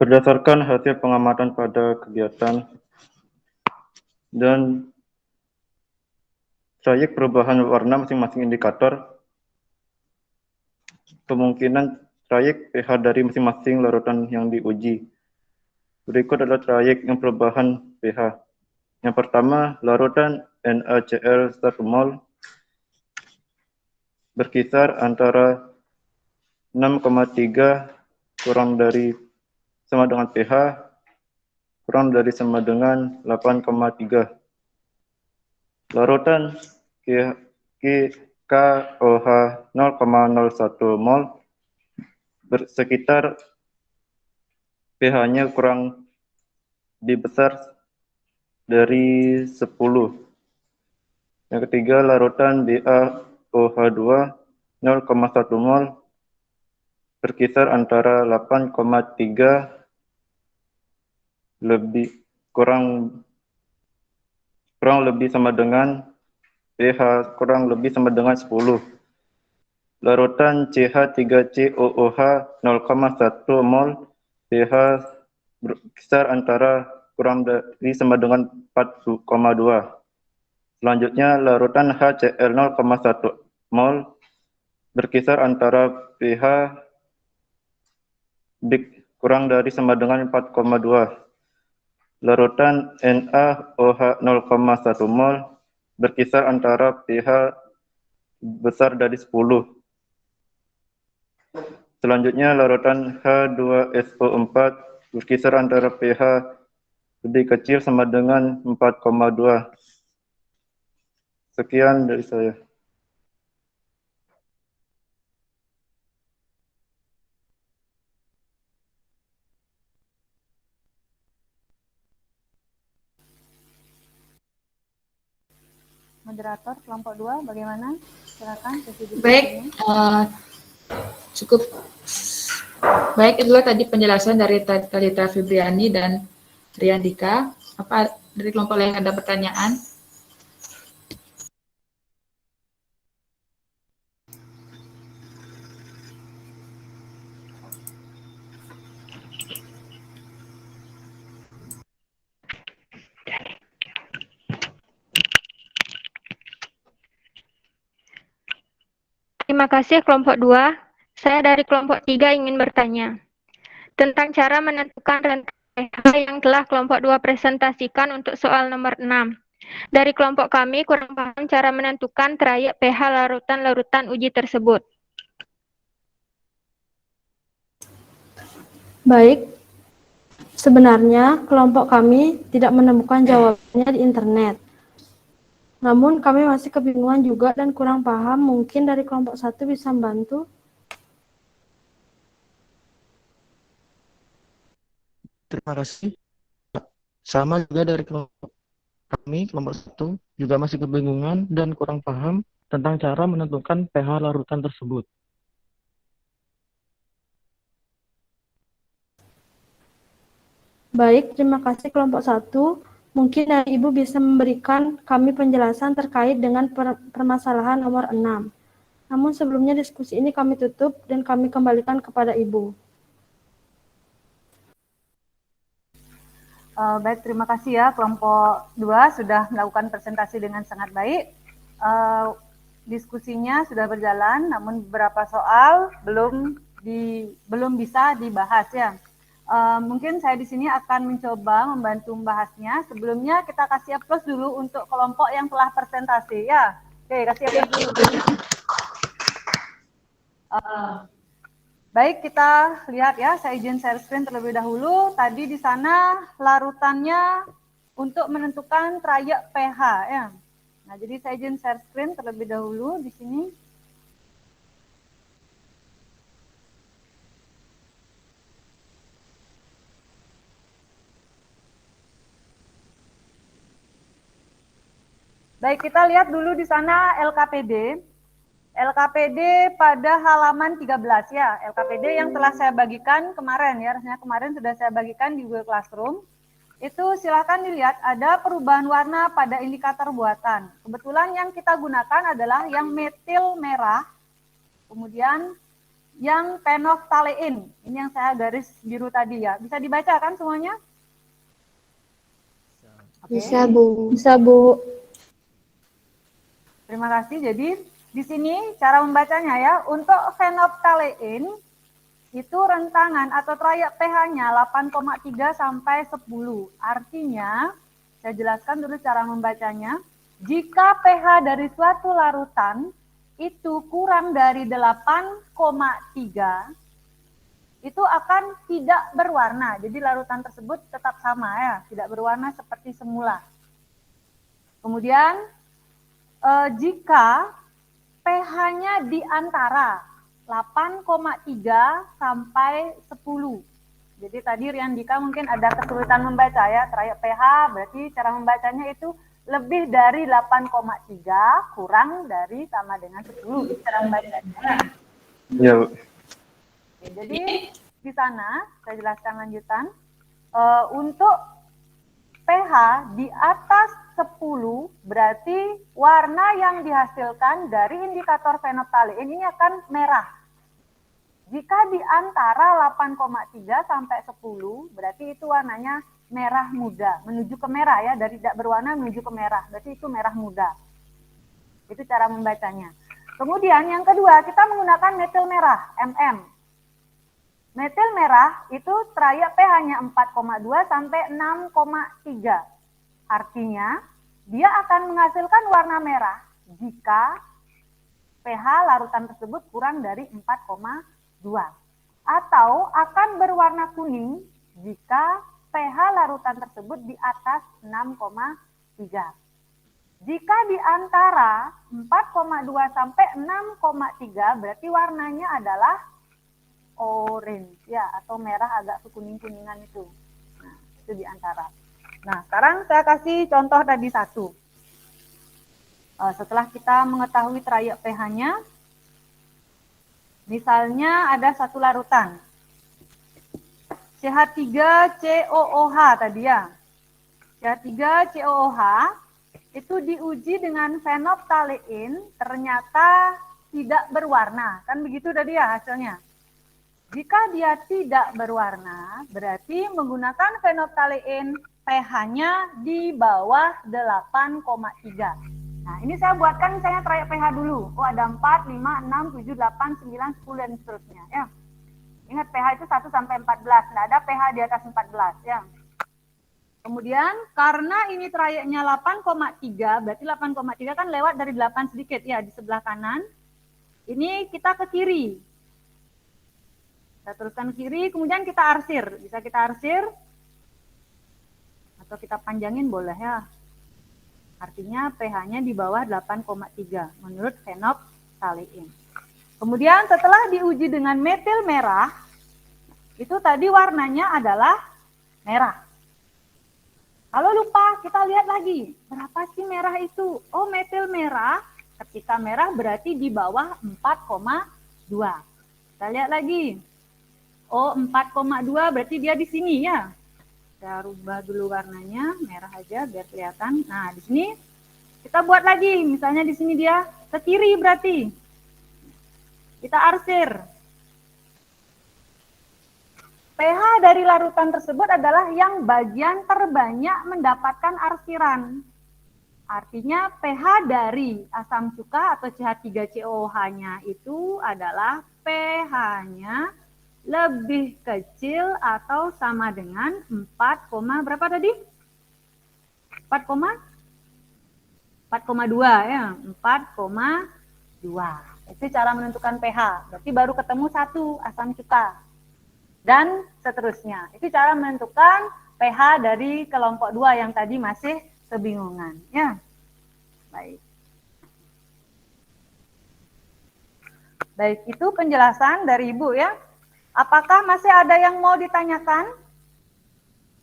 Berdasarkan hasil pengamatan pada kegiatan dan trayek perubahan warna masing-masing indikator, kemungkinan trayek pH dari masing-masing larutan yang diuji. Berikut adalah trayek yang perubahan pH. Yang pertama, larutan NaCl 1 mol berkisar antara 6,3 kurang dari sama dengan pH kurang dari sama dengan 8,3. Larutan KOH 0,01 mol sekitar pH-nya kurang lebih besar dari 10. Yang ketiga, larutan BaOH2 0,1 mol berkisar antara 8,3 kurang lebih sama dengan pH kurang lebih sama dengan 10. Larutan CH3COOH 0,1 mol pH berkisar antara kurang dari sama dengan 4,2. Selanjutnya, larutan HCl 0,1 mol berkisar antara pH kurang dari sama dengan 4,2. Larutan NaOH 0,1 mol berkisar antara pH besar dari 10. Selanjutnya, larutan H2SO4 berkisar antara pH lebih kecil sama dengan 4,2. Sekian dari saya. Moderator kelompok 2 bagaimana? Silakan sesi diskusinya. Baik, cukup baik, itulah tadi penjelasan dari Talita Fibriani dan Riandika. Apa dari kelompok lain ada pertanyaan? Terima kasih kelompok 2. Saya dari kelompok 3 ingin bertanya tentang cara menentukan rentang pH yang telah kelompok 2 presentasikan untuk soal nomor 6. Dari kelompok kami kurang paham cara menentukan trayek pH larutan-larutan uji tersebut. Baik, sebenarnya kelompok kami tidak menemukan jawabannya di internet. Namun kami masih kebingungan juga dan kurang paham, mungkin dari kelompok 1 bisa membantu. Terima kasih. Sama juga dari kelompok kami, kelompok 1, juga masih kebingungan dan kurang paham tentang cara menentukan pH larutan tersebut. Baik, terima kasih kelompok 1. Mungkin dari Ibu bisa memberikan kami penjelasan terkait dengan permasalahan nomor 6. Namun sebelumnya diskusi ini kami tutup dan kami kembalikan kepada Ibu. Baik, terima kasih ya kelompok 2 sudah melakukan presentasi dengan sangat baik. Diskusinya sudah berjalan, namun beberapa soal belum bisa dibahas ya. Mungkin saya di sini akan mencoba membantu membahasnya. Sebelumnya kita kasih aplaus dulu untuk kelompok yang telah presentasi ya. Oke, kasih aplaus dulu. Baik, kita lihat ya, saya izin share screen terlebih dahulu. Tadi di sana larutannya untuk menentukan trayek pH ya. Nah, jadi saya izin share screen terlebih dahulu di sini. Baik, kita lihat dulu di sana LKPD. LKPD pada halaman 13 ya. LKPD yang telah saya bagikan kemarin ya. Rasanya kemarin sudah saya bagikan di Google Classroom. Itu silakan dilihat ada perubahan warna pada indikator buatan. Kebetulan yang kita gunakan adalah yang metil merah. Kemudian yang phenolphthalein. Ini yang saya garis biru tadi ya. Bisa dibaca kan semuanya? Bisa, Bu. Bisa, Bu. Terima kasih. Jadi di sini cara membacanya ya. Untuk phenolphthalein itu rentangan atau trayek pH-nya 8,3 sampai 10. Artinya, saya jelaskan dulu cara membacanya. Jika pH dari suatu larutan itu kurang dari 8,3, itu akan tidak berwarna. Jadi larutan tersebut tetap sama ya, tidak berwarna seperti semula. Kemudian, jika pH-nya di antara 8,3 sampai 10. Jadi tadi Riandika mungkin ada kesulitan membaca ya, trayek pH, berarti cara membacanya itu lebih dari 8,3 kurang dari sama dengan 10. Itu cara membacanya. Ya. Oke, jadi di sana saya jelaskan lanjutan. Untuk pH di atas 10 berarti warna yang dihasilkan dari indikator phenolphthalein ini akan merah. Jika di antara 8,3 sampai 10 berarti itu warnanya merah muda, menuju ke merah ya, dari tidak berwarna menuju ke merah, berarti itu merah muda. Itu cara membacanya. Kemudian yang kedua kita menggunakan metil merah, MM. Metil merah itu trayek pH-nya 4,2 sampai 6,3. Artinya, dia akan menghasilkan warna merah jika pH larutan tersebut kurang dari 4,2. Atau akan berwarna kuning jika pH larutan tersebut di atas 6,3. Jika di antara 4,2 sampai 6,3 berarti warnanya adalah orange ya, atau merah agak kekuning-kuningan itu. Nah, itu di antara. Nah, sekarang saya kasih contoh tadi satu. Setelah kita mengetahui trayek pH-nya, misalnya ada satu larutan. CH3COOH tadi ya. CH3COOH itu diuji dengan phenolphthalein, ternyata tidak berwarna. Kan begitu tadi ya hasilnya. Jika dia tidak berwarna, berarti menggunakan phenolphthalein pH-nya di bawah 8,3. Nah, ini saya buatkan misalnya trayek pH dulu. Oh, ada 4, 5, 6, 7, 8, 9, 10, dan seterusnya. Ya. Ingat pH itu 1 sampai 14. Nah, ada pH di atas 14. Ya. Kemudian, karena ini trayeknya 8,3, berarti 8,3 kan lewat dari 8 sedikit ya, di sebelah kanan. Ini kita ke kiri. Kita teruskan ke kiri, kemudian kita arsir. Bisa kita arsir, atau kita panjangin boleh ya. Artinya pH-nya di bawah 8,3 menurut phenolphthalein. Kemudian setelah diuji dengan metil merah, itu tadi warnanya adalah merah. Kalau lupa, kita lihat lagi. Berapa sih merah itu? Oh, metil merah, ketika merah berarti di bawah 4,2. Kita lihat lagi. Oh, 4,2 berarti dia di sini ya. Saya rubah dulu warnanya, merah aja biar kelihatan. Nah, di sini kita buat lagi. Misalnya di sini dia ke kiri berarti. Kita arsir. pH dari larutan tersebut adalah yang bagian terbanyak mendapatkan arsiran. Artinya pH dari asam cuka atau CH3COOH-nya itu adalah pH-nya lebih kecil atau sama dengan 4, berapa tadi? 4,2 ya, 4,2. 2. Itu cara menentukan pH. Berarti baru ketemu 1 asam cuka. Dan seterusnya. Itu cara menentukan pH dari kelompok 2 yang tadi masih kebingungan. Ya. Baik. Baik, itu penjelasan dari Ibu ya. Apakah masih ada yang mau ditanyakan?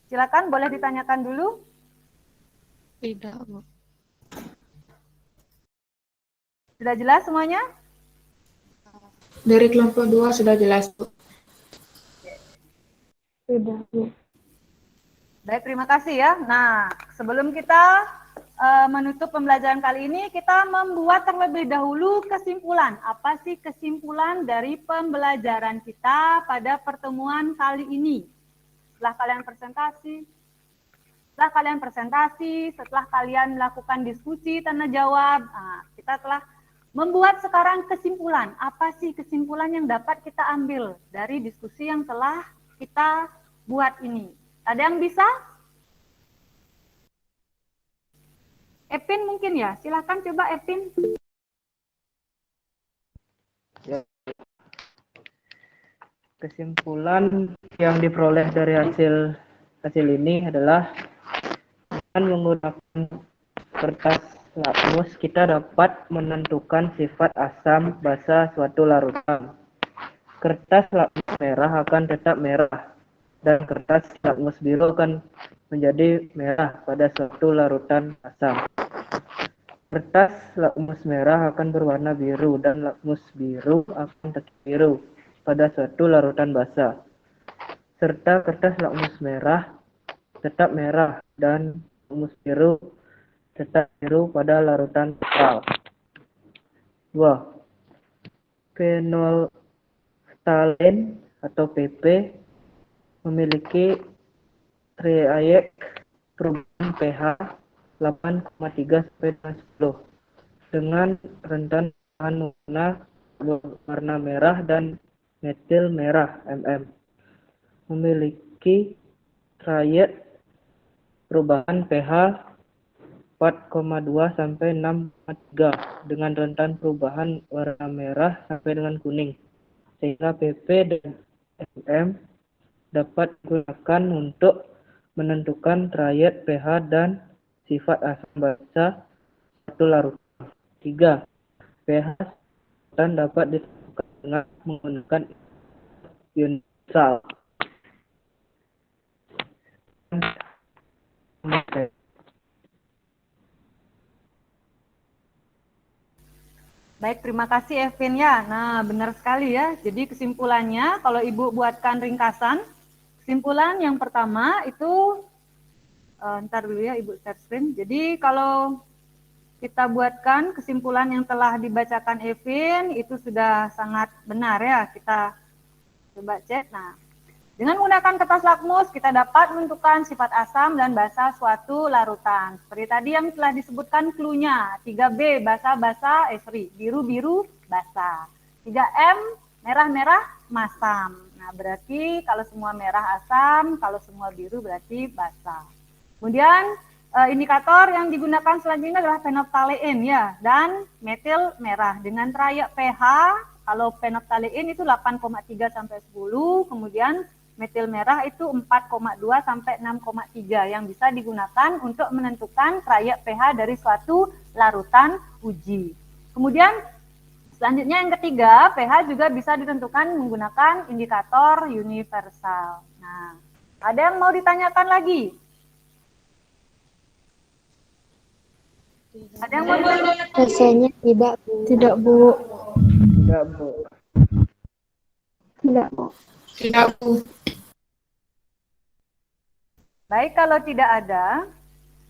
Silakan, boleh ditanyakan dulu. Tidak, Bu. Sudah jelas semuanya? Dari kelompok 2 sudah jelas, Bu. Sudah, Bu. Baik, terima kasih ya. Nah, sebelum kita menutup pembelajaran kali ini, kita membuat terlebih dahulu kesimpulan. Apa sih kesimpulan dari pembelajaran kita pada pertemuan kali ini? Setelah kalian presentasi, setelah kalian melakukan diskusi, tanya jawab, nah, kita telah membuat sekarang kesimpulan. Apa sih kesimpulan yang dapat kita ambil dari diskusi yang telah kita buat ini? Ada yang bisa? Epin mungkin ya, silakan coba Epin. Ya. Kesimpulan yang diperoleh dari hasil ini adalah dengan menggunakan kertas lakmus kita dapat menentukan sifat asam basa suatu larutan. Kertas lakmus merah akan tetap merah dan kertas lakmus biru akan menjadi merah pada suatu larutan asam. Kertas lakmus merah akan berwarna biru dan lakmus biru akan tetap biru pada suatu larutan basa. Serta kertas lakmus merah tetap merah dan lakmus biru tetap biru pada larutan netral. 2. Phenolphthalein atau PP memiliki trayek perubahan pH 8,3 sampai 10 dengan rentan bahan warna merah dan metil merah MM. Memiliki trayek perubahan pH 4,2 sampai 6,3 dengan rentan perubahan warna merah sampai dengan kuning. Sehingga PP dan MM dapat digunakan untuk menentukan trayek pH dan sifat asam basa suatu larutan. 3. pH dan dapat ditentukan dengan menggunakan universal. Baik, terima kasih Evin ya. Nah, benar sekali ya. Jadi kesimpulannya, kalau Ibu buatkan ringkasan, kesimpulan yang pertama itu, ntar dulu ya Ibu share screen. Jadi kalau kita buatkan kesimpulan yang telah dibacakan Evin, itu sudah sangat benar ya. Kita coba cek. Nah, dengan menggunakan kertas lakmus, kita dapat menentukan sifat asam dan basa suatu larutan. Seperti tadi yang telah disebutkan clue-nya, 3B, basa-basa, biru-biru, basa. 3M, merah-merah, masam. Nah, berarti kalau semua merah asam, kalau semua biru berarti basa. Kemudian, indikator yang digunakan selanjutnya adalah phenolphthalein ya, dan metil merah. Dengan trayek pH, kalau phenolphthalein itu 8,3 sampai 10, kemudian metil merah itu 4,2 sampai 6,3 yang bisa digunakan untuk menentukan trayek pH dari suatu larutan uji. Kemudian selanjutnya yang ketiga, pH juga bisa ditentukan menggunakan indikator universal. Nah, ada yang mau ditanyakan lagi? Ada yang mau ditanyakan? Rasanya tidak, Bu. Tidak, Bu. Tidak, Bu. Tidak, Bu. Tidak, Bu. Baik, kalau tidak ada,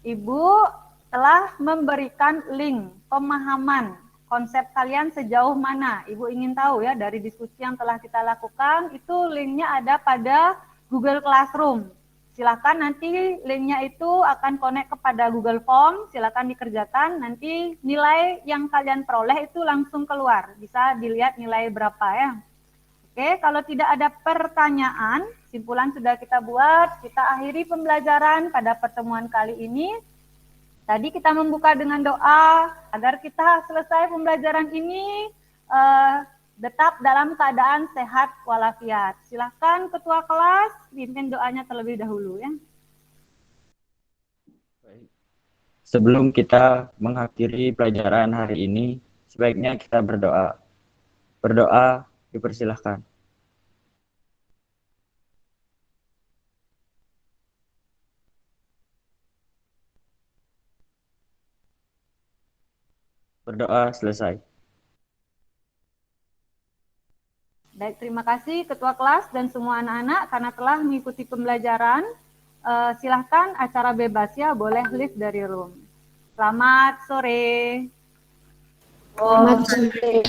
Ibu telah memberikan link pemahaman konsep kalian sejauh mana. Ibu ingin tahu ya, dari diskusi yang telah kita lakukan, itu linknya ada pada Google Classroom. Silakan nanti linknya itu akan connect kepada Google Form, silakan dikerjakan, nanti nilai yang kalian peroleh itu langsung keluar. Bisa dilihat nilai berapa ya. Oke, kalau tidak ada pertanyaan, kesimpulan sudah kita buat, kita akhiri pembelajaran pada pertemuan kali ini. Tadi kita membuka dengan doa agar kita selesai pembelajaran ini tetap dalam keadaan sehat walafiat. Silakan Ketua kelas pimpin doanya terlebih dahulu ya. Sebelum kita mengakhiri pelajaran hari ini, sebaiknya kita berdoa. Berdoa dipersilahkan. Berdoa selesai. Baik, terima kasih Ketua kelas dan semua anak-anak karena telah mengikuti pembelajaran. Silahkan acara bebas ya, boleh leave dari room. Selamat sore. Selamat sore.